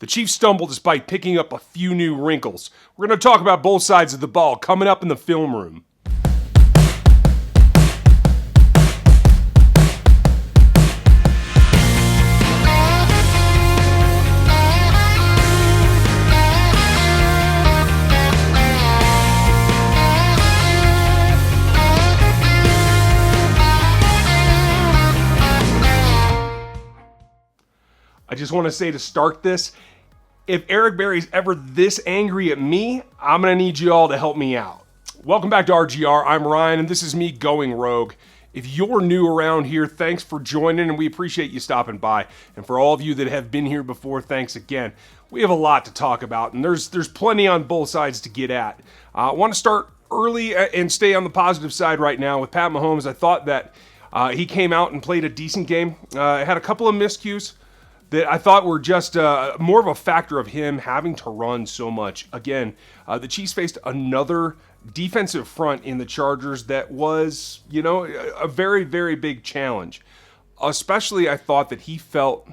The Chiefs stumbled despite picking up a few new wrinkles. We're going to talk about both sides of the ball coming up in the film room. I just want to say to start this, if Eric Berry's ever this angry at me, I'm going to need you all to help me out. Welcome back to RGR. I'm Ryan, and this is me going rogue. If you're new around here, thanks for joining, and we appreciate you stopping by. And for all of you that have been here before, thanks again. We have a lot to talk about, and there's plenty on both sides to get at. I want to start early and stay on the positive side right now with Pat Mahomes. I thought that he came out and played a decent game. Had a couple of miscues that I thought were just more of a factor of him having to run so much. Again, the Chiefs faced another defensive front in the Chargers that was, a very, very big challenge. Especially, I thought that he felt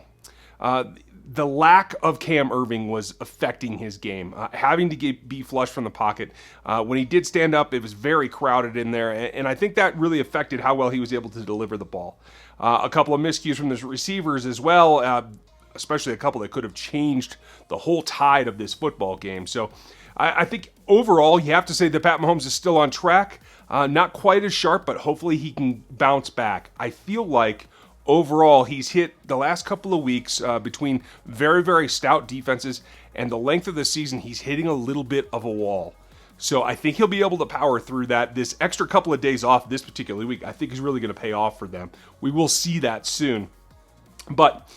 the lack of Cam Erving was affecting his game. Having to be flush from the pocket. When he did stand up, it was very crowded in there, and I think that really affected how well he was able to deliver the ball. A couple of miscues from the receivers as well, especially a couple that could have changed the whole tide of this football game. So I think overall, you have to say that Pat Mahomes is still on track. Not quite as sharp, but hopefully he can bounce back. I feel like overall he's hit the last couple of weeks between very, very stout defenses and the length of the season, he's hitting a little bit of a wall. So I think he'll be able to power through that. This extra couple of days off this particular week, I think is really going to pay off for them. We will see that soon. But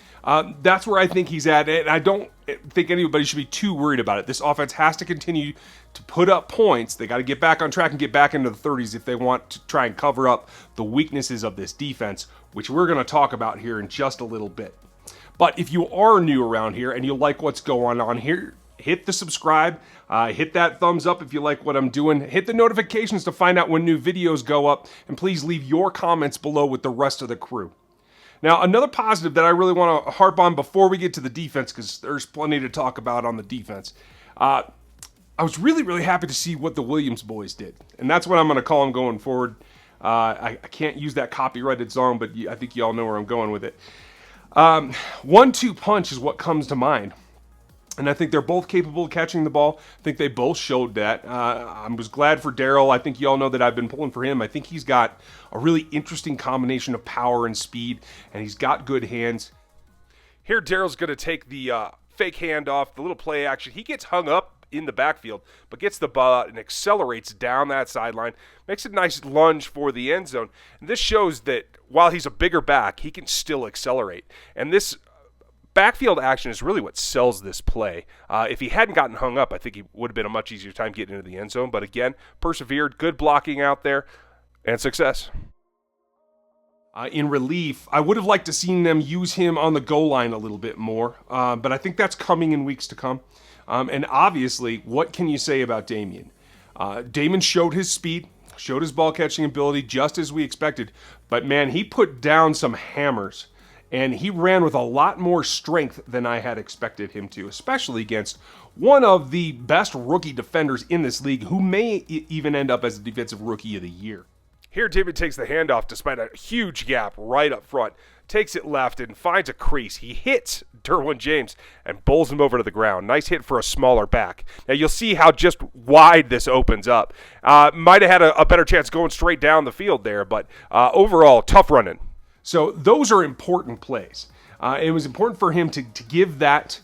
that's where I think he's at, and I don't think anybody should be too worried about it. This offense has to continue to put up points. They got to get back on track and get back into the 30s if they want to try and cover up the weaknesses of this defense, which we're going to talk about here in just a little bit. But if you are new around here and you like what's going on here, hit the subscribe, hit that thumbs up if you like what I'm doing, hit the notifications to find out when new videos go up, and please leave your comments below with the rest of the crew. Now, another positive that I really want to harp on before we get to the defense, because there's plenty to talk about on the defense. I was really, really happy to see what the Williams boys did, and that's what I'm going to call them going forward. I can't use that copyrighted song, but I think you all know where I'm going with it. 1-2 punch is what comes to mind. And I think they're both capable of catching the ball. I think they both showed that. I was glad for Darrel. I think you all know that I've been pulling for him. I think he's got a really interesting combination of power and speed, and he's got good hands. Here, Darrel's going to take the fake handoff, the little play action. He gets hung up in the backfield, but gets the ball and accelerates down that sideline. Makes a nice lunge for the end zone. And this shows that while he's a bigger back, he can still accelerate. And this backfield action is really what sells this play. If he hadn't gotten hung up, I think he would have been a much easier time getting into the end zone. But again, persevered, good blocking out there, and success. In relief, I would have liked to seen them use him on the goal line a little bit more, but I think that's coming in weeks to come. And obviously, what can you say about Damien? Damien showed his speed, showed his ball catching ability just as we expected, but man, he put down some hammers. And he ran with a lot more strength than I had expected him to, especially against one of the best rookie defenders in this league, who may even end up as the Defensive Rookie of the Year. Here, David takes the handoff despite a huge gap right up front, takes it left and finds a crease. He hits Derwin James and bowls him over to the ground. Nice hit for a smaller back. Now, you'll see how just wide this opens up. Might have had a better chance going straight down the field there, but overall, tough running. So those are important plays. It was important for him to give that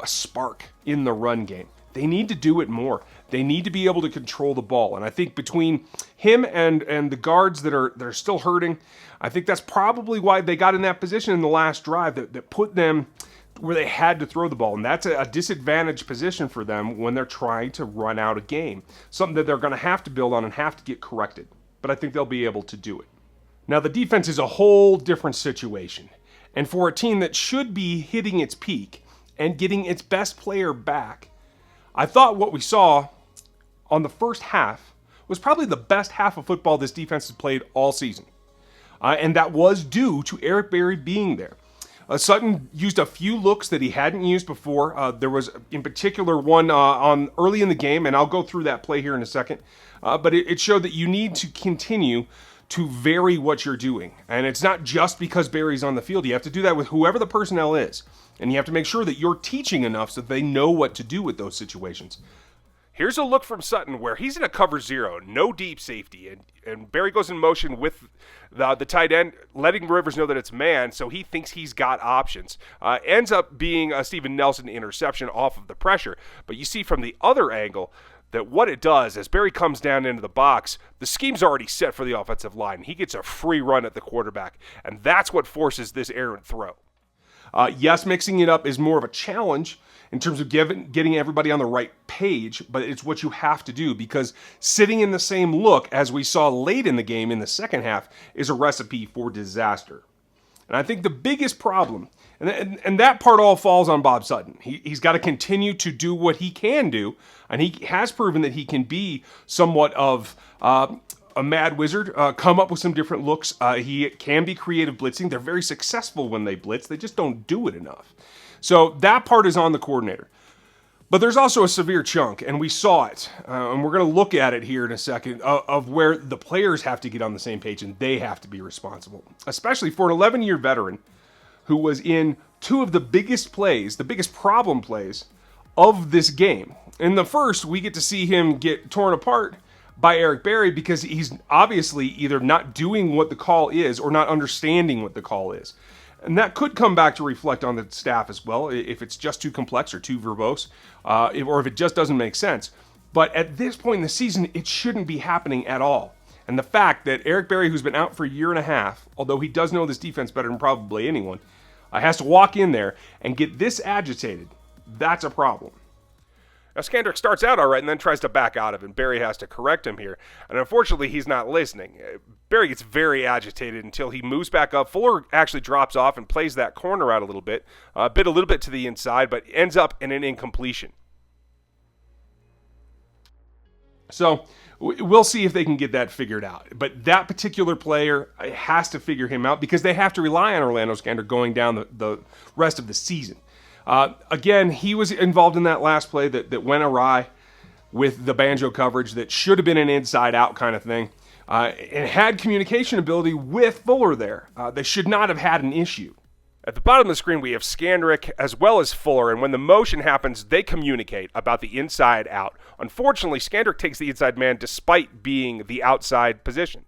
spark in the run game. They need to do it more. They need to be able to control the ball. And I think between him and the guards that are still hurting, I think that's probably why they got in that position in the last drive that put them where they had to throw the ball. And that's a disadvantaged position for them when they're trying to run out a game. Something that they're going to have to build on and have to get corrected. But I think they'll be able to do it. Now, the defense is a whole different situation. And for a team that should be hitting its peak and getting its best player back, I thought what we saw on the first half was probably the best half of football this defense has played all season. And that was due to Eric Berry being there. Sutton used a few looks that he hadn't used before. There was, in particular, one on early in the game, and I'll go through that play here in a second. But it showed that you need to continue to vary what you're doing. And it's not just because Barry's on the field. You have to do that with whoever the personnel is. And you have to make sure that you're teaching enough so that they know what to do with those situations. Here's a look from Sutton where he's in a cover zero, no deep safety, and Barry goes in motion with the tight end, letting Rivers know that it's man, so he thinks he's got options. Ends up being a Steven Nelson interception off of the pressure, but you see from the other angle that what it does, as Barry comes down into the box, the scheme's already set for the offensive line. He gets a free run at the quarterback, and that's what forces this errant throw. Yes, mixing it up is more of a challenge in terms of getting everybody on the right page, but it's what you have to do because sitting in the same look as we saw late in the game in the second half is a recipe for disaster. And I think the biggest problem, and that part all falls on Bob Sutton. He's got to continue to do what he can do, and he has proven that he can be somewhat of a mad wizard, come up with some different looks. He can be creative blitzing. They're very successful when they blitz. They just don't do it enough. So that part is on the coordinator. But there's also a severe chunk, and we saw it, and we're going to look at it here in a second, of where the players have to get on the same page and they have to be responsible, especially for an 11-year veteran who was in two of the biggest plays, the biggest problem plays of this game. In the first, we get to see him get torn apart by Eric Berry because he's obviously either not doing what the call is or not understanding what the call is. And that could come back to reflect on the staff as well, if it's just too complex or too verbose, or if it just doesn't make sense. But at this point in the season, it shouldn't be happening at all. And the fact that Eric Berry, who's been out for a year and a half, although he does know this defense better than probably anyone, has to walk in there and get this agitated, that's a problem. Now, Skandrick starts out all right and then tries to back out of it, and Barry has to correct him here. And unfortunately, he's not listening. Barry gets very agitated until he moves back up. Fuller actually drops off and plays that corner out a little bit to the inside, but ends up in an incompletion. So we'll see if they can get that figured out. But that particular player has to figure him out because they have to rely on Orlando Skandrick going down the rest of the season. Again, he was involved in that last play that went awry with the banjo coverage that should have been an inside-out kind of thing, and had communication ability with Fuller there. They should not have had an issue. At the bottom of the screen, we have Skandrick as well as Fuller, and when the motion happens, they communicate about the inside-out. Unfortunately, Skandrick takes the inside man despite being the outside position.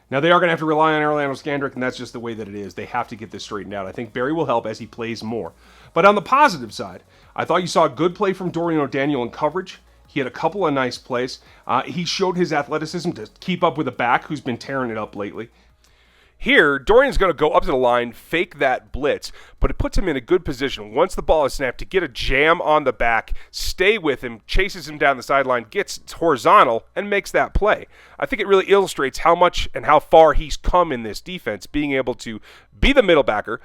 Now, they are going to have to rely on Orlando Skandrick, and that's just the way that it is. They have to get this straightened out. I think Barry will help as he plays more. But on the positive side, I thought you saw a good play from Dorian O'Daniel in coverage. He had a couple of nice plays. He showed his athleticism to keep up with a back who's been tearing it up lately. Here, Dorian's going to go up to the line, fake that blitz, but it puts him in a good position once the ball is snapped to get a jam on the back, stay with him, chases him down the sideline, gets horizontal, and makes that play. I think it really illustrates how much and how far he's come in this defense, being able to be the middle backer,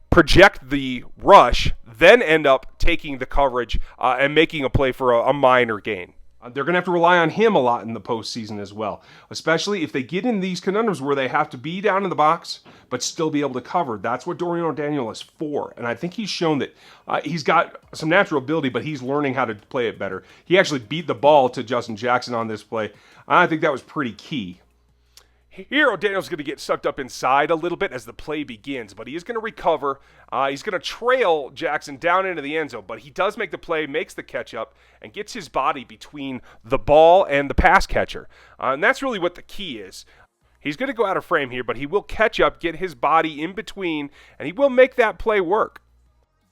project the rush, then end up taking the coverage and making a play for a minor gain. They're going to have to rely on him a lot in the postseason as well, especially if they get in these conundrums where they have to be down in the box but still be able to cover. That's what Dorian O'Daniel is for, and I think he's shown that he's got some natural ability, but he's learning how to play it better. He actually beat the ball to Justin Jackson on this play. I think that was pretty key. Here, O'Daniel's going to get sucked up inside a little bit as the play begins, but he is going to recover. He's going to trail Jackson down into the end zone, but he does make the play, makes the catch up, and gets his body between the ball and the pass catcher. And that's really what the key is. He's going to go out of frame here, but he will catch up, get his body in between, and he will make that play work.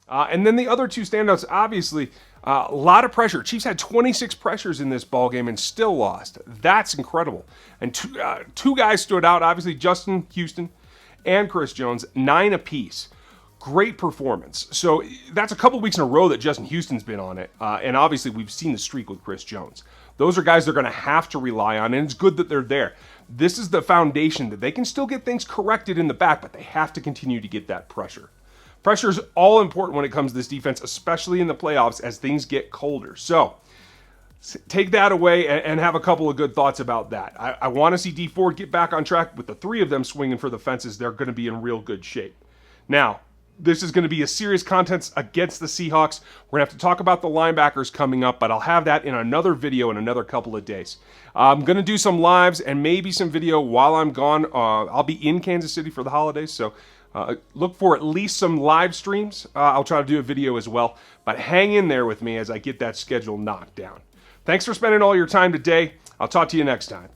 And then the other two standouts, obviously, a lot of pressure. Chiefs had 26 pressures in this ball game and still lost. That's incredible. And two guys stood out, obviously, Justin Houston and Chris Jones, 9 apiece. Great performance. So that's a couple weeks in a row that Justin Houston's been on it. And obviously, we've seen the streak with Chris Jones. Those are guys they're going to have to rely on, and it's good that they're there. This is the foundation that they can still get things corrected in the back, but they have to continue to get that pressure. Pressure is all important when it comes to this defense, especially in the playoffs as things get colder. So take that away and have a couple of good thoughts about that. I want to see D Ford get back on track. With the three of them swinging for the fences, they're going to be in real good shape. Now, This is going to be a serious contest against the Seahawks. We're going to have to talk about the linebackers coming up, but I'll have that in another video in another couple of days. I'm going to do some lives and maybe some video while I'm gone. I'll be in Kansas City for the holidays, so look for at least some live streams. I'll try to do a video as well, but hang in there with me as I get that schedule knocked down. Thanks for spending all your time today. I'll talk to you next time.